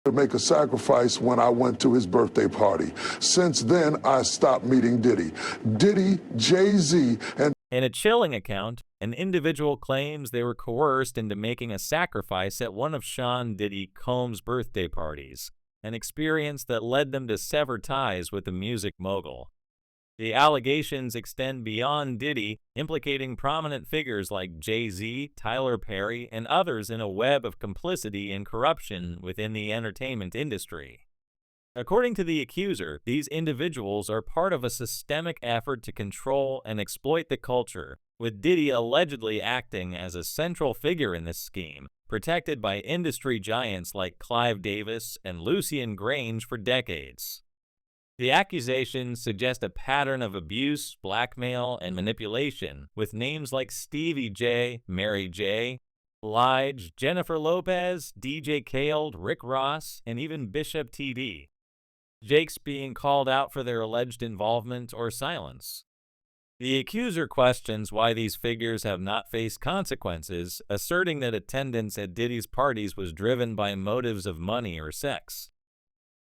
to make a sacrifice when I went to his birthday party. Since then, I stopped meeting Diddy. Diddy, Jay-Z, and In a chilling account, an individual claims they were coerced into making a sacrifice at one of Sean Diddy Combs' birthday parties, an experience that led them to sever ties with the music mogul. The allegations extend beyond Diddy, implicating prominent figures like Jay-Z, Tyler Perry, and others in a web of complicity and corruption within the entertainment industry. According to the accuser, these individuals are part of a systemic effort to control and exploit the culture, with Diddy allegedly acting as a central figure in this scheme, protected by industry giants like Clive Davis and Lucian Grange for decades. The accusations suggest a pattern of abuse, blackmail, and manipulation, with names like Stevie J, Mary J, Lige, Jennifer Lopez, DJ Khaled, Rick Ross, and even Bishop T.D. Jakes being called out for their alleged involvement or silence. The accuser questions why these figures have not faced consequences, asserting that attendance at Diddy's parties was driven by motives of money or sex.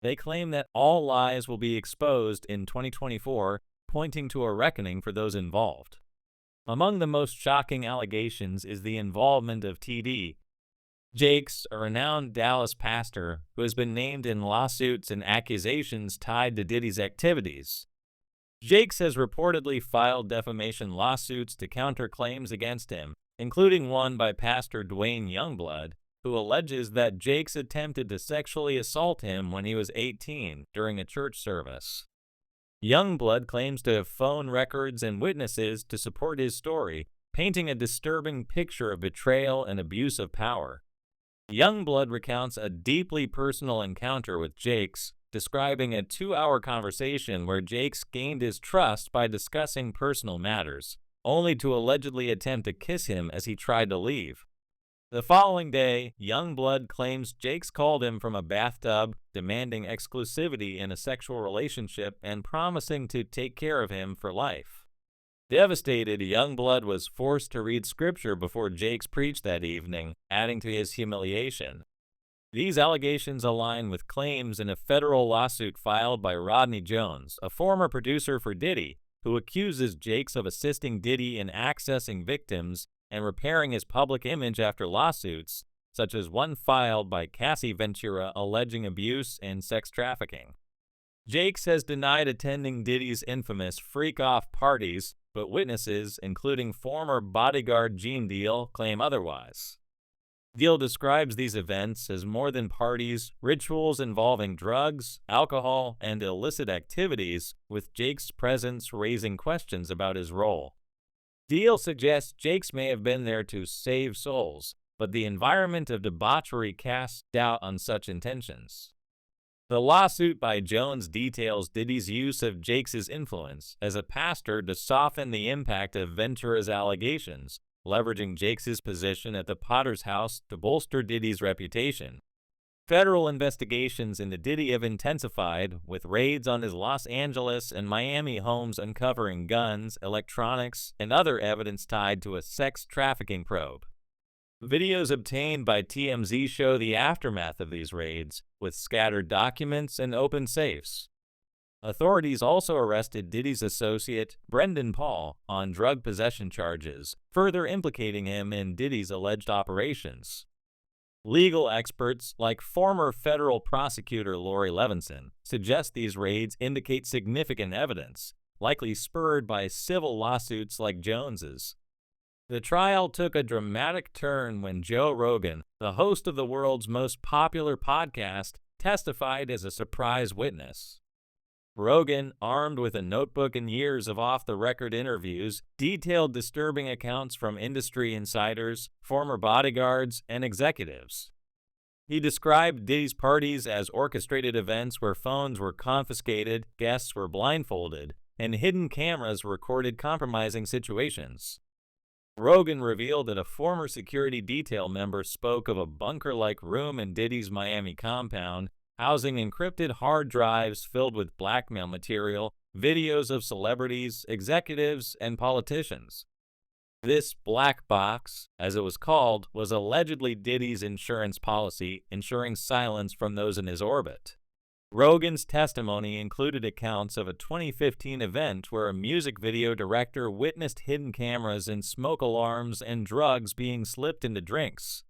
They claim that all lies will be exposed in 2024, pointing to a reckoning for those involved. Among the most shocking allegations is the involvement of T.D. Jakes, a renowned Dallas pastor who has been named in lawsuits and accusations tied to Diddy's activities. Jakes has reportedly filed defamation lawsuits to counter claims against him, including one by Pastor Dwayne Youngblood, who alleges that Jakes attempted to sexually assault him when he was 18 during a church service. Youngblood claims to have phone records and witnesses to support his story, painting a disturbing picture of betrayal and abuse of power. Youngblood recounts a deeply personal encounter with Jakes, describing a 2-hour conversation where Jakes gained his trust by discussing personal matters, only to allegedly attempt to kiss him as he tried to leave. The following day, Youngblood claims Jakes called him from a bathtub, demanding exclusivity in a sexual relationship and promising to take care of him for life. Devastated, Youngblood was forced to read scripture before Jakes preached that evening, adding to his humiliation. These allegations align with claims in a federal lawsuit filed by Rodney Jones, a former producer for Diddy, who accuses Jakes of assisting Diddy in accessing victims and repairing his public image after lawsuits, such as one filed by Cassie Ventura alleging abuse and sex trafficking. Jakes has denied attending Diddy's infamous freak-off parties, but witnesses, including former bodyguard Gene Deal, claim otherwise. Deal describes these events as more than parties, rituals involving drugs, alcohol, and illicit activities, with Jakes' presence raising questions about his role. Deal suggests Jakes may have been there to save souls, but the environment of debauchery casts doubt on such intentions. The lawsuit by Jones details Diddy's use of Jakes' influence as a pastor to soften the impact of Ventura's allegations, leveraging Jakes' position at the Potter's house to bolster Diddy's reputation. Federal investigations into Diddy have intensified, with raids on his Los Angeles and Miami homes uncovering guns, electronics, and other evidence tied to a sex trafficking probe. Videos obtained by TMZ show the aftermath of these raids, with scattered documents and open safes. Authorities also arrested Diddy's associate, Brendan Paul, on drug possession charges, further implicating him in Diddy's alleged operations. Legal experts, like former federal prosecutor Lori Levinson, suggest these raids indicate significant evidence, likely spurred by civil lawsuits like Jones's. The trial took a dramatic turn when Joe Rogan, the host of the world's most popular podcast, testified as a surprise witness. Rogan, armed with a notebook and years of off-the-record interviews, detailed disturbing accounts from industry insiders, former bodyguards, and executives. He described Diddy's parties as orchestrated events where phones were confiscated, guests were blindfolded, and hidden cameras recorded compromising situations. Rogan revealed that a former security detail member spoke of a bunker-like room in Diddy's Miami compound, housing encrypted hard drives filled with blackmail material, videos of celebrities, executives, and politicians. This black box, as it was called, was allegedly Diddy's insurance policy, ensuring silence from those in his orbit. Rogan's testimony included accounts of a 2015 event where a music video director witnessed hidden cameras and smoke alarms and drugs being slipped into drinks.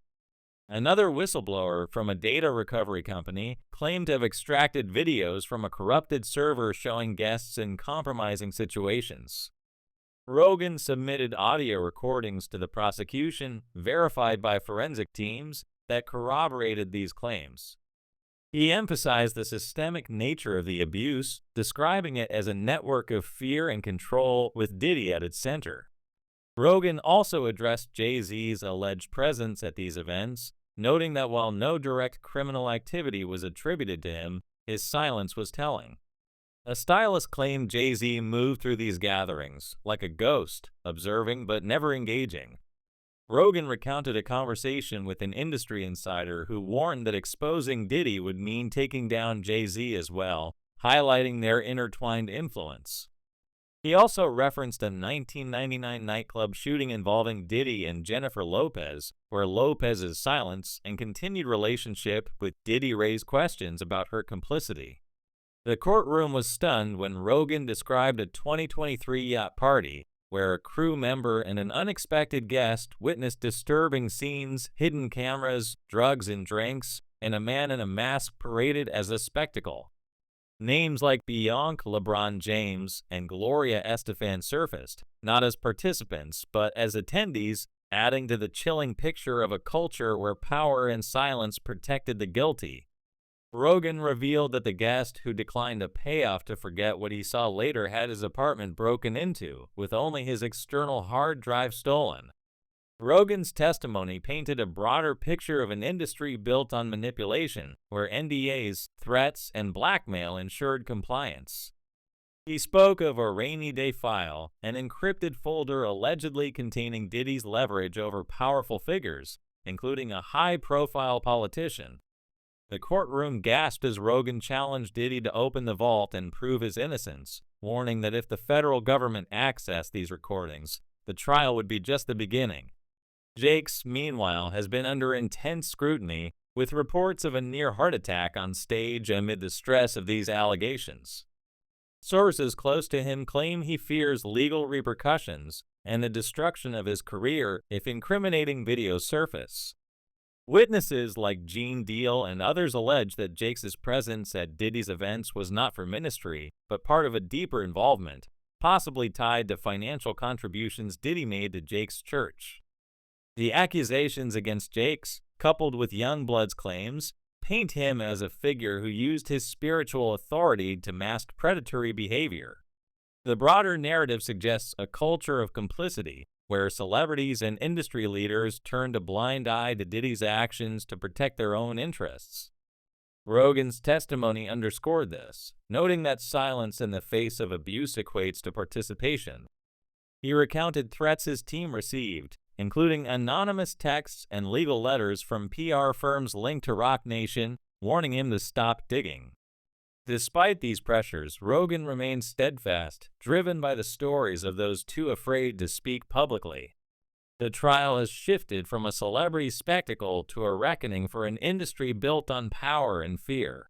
Another whistleblower from a data recovery company claimed to have extracted videos from a corrupted server showing guests in compromising situations. Rogan submitted audio recordings to the prosecution, verified by forensic teams, that corroborated these claims. He emphasized the systemic nature of the abuse, describing it as a network of fear and control with Diddy at its center. Rogan also addressed Jay-Z's alleged presence at these events, noting that while no direct criminal activity was attributed to him, his silence was telling. A stylist claimed Jay-Z moved through these gatherings, like a ghost, observing but never engaging. Rogan recounted a conversation with an industry insider who warned that exposing Diddy would mean taking down Jay-Z as well, highlighting their intertwined influence. He also referenced a 1999 nightclub shooting involving Diddy and Jennifer Lopez, where Lopez's silence and continued relationship with Diddy raised questions about her complicity. The courtroom was stunned when Rogan described a 2023 yacht party where a crew member and an unexpected guest witnessed disturbing scenes, hidden cameras, drugs and drinks, and a man in a mask paraded as a spectacle. Names like Bianca LeBron James and Gloria Estefan surfaced, not as participants, but as attendees, adding to the chilling picture of a culture where power and silence protected the guilty. Rogan revealed that the guest who declined a payoff to forget what he saw later had his apartment broken into, with only his external hard drive stolen. Rogan's testimony painted a broader picture of an industry built on manipulation, where NDAs, threats, and blackmail ensured compliance. He spoke of a rainy day file, an encrypted folder allegedly containing Diddy's leverage over powerful figures, including a high-profile politician. The courtroom gasped as Rogan challenged Diddy to open the vault and prove his innocence, warning that if the federal government accessed these recordings, the trial would be just the beginning. Jakes, meanwhile, has been under intense scrutiny, with reports of a near heart attack on stage amid the stress of these allegations. Sources close to him claim he fears legal repercussions and the destruction of his career if incriminating videos surface. Witnesses like Gene Deal and others allege that Jakes' presence at Diddy's events was not for ministry, but part of a deeper involvement, possibly tied to financial contributions Diddy made to Jakes' church. The accusations against Jakes, coupled with Youngblood's claims, paint him as a figure who used his spiritual authority to mask predatory behavior. The broader narrative suggests a culture of complicity, where celebrities and industry leaders turned a blind eye to Diddy's actions to protect their own interests. Rogan's testimony underscored this, noting that silence in the face of abuse equates to participation. He recounted threats his team received, including anonymous texts and legal letters from PR firms linked to Roc Nation, warning him to stop digging. Despite these pressures, Rogan remained steadfast, driven by the stories of those too afraid to speak publicly. The trial has shifted from a celebrity spectacle to a reckoning for an industry built on power and fear.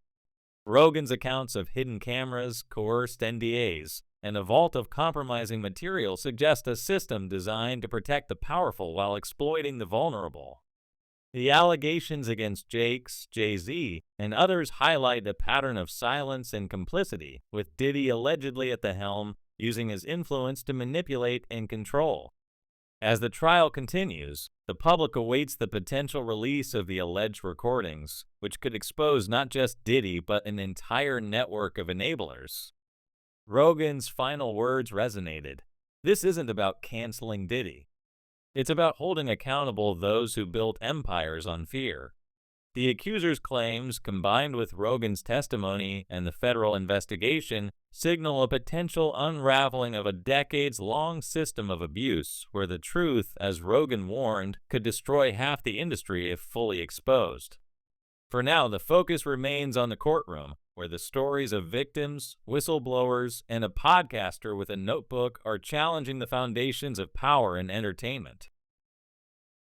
Rogan's accounts of hidden cameras, coerced NDAs, and a vault of compromising material suggest a system designed to protect the powerful while exploiting the vulnerable. The allegations against Jakes, Jay-Z, and others highlight a pattern of silence and complicity, with Diddy allegedly at the helm, using his influence to manipulate and control. As the trial continues, the public awaits the potential release of the alleged recordings, which could expose not just Diddy but an entire network of enablers. Rogan's final words resonated. This isn't about canceling Diddy. It's about holding accountable those who built empires on fear. The accuser's claims, combined with Rogan's testimony and the federal investigation, signal a potential unraveling of a decades-long system of abuse where the truth, as Rogan warned, could destroy half the industry if fully exposed. For now, the focus remains on the courtroom, where the stories of victims, whistleblowers, and a podcaster with a notebook are challenging the foundations of power in entertainment.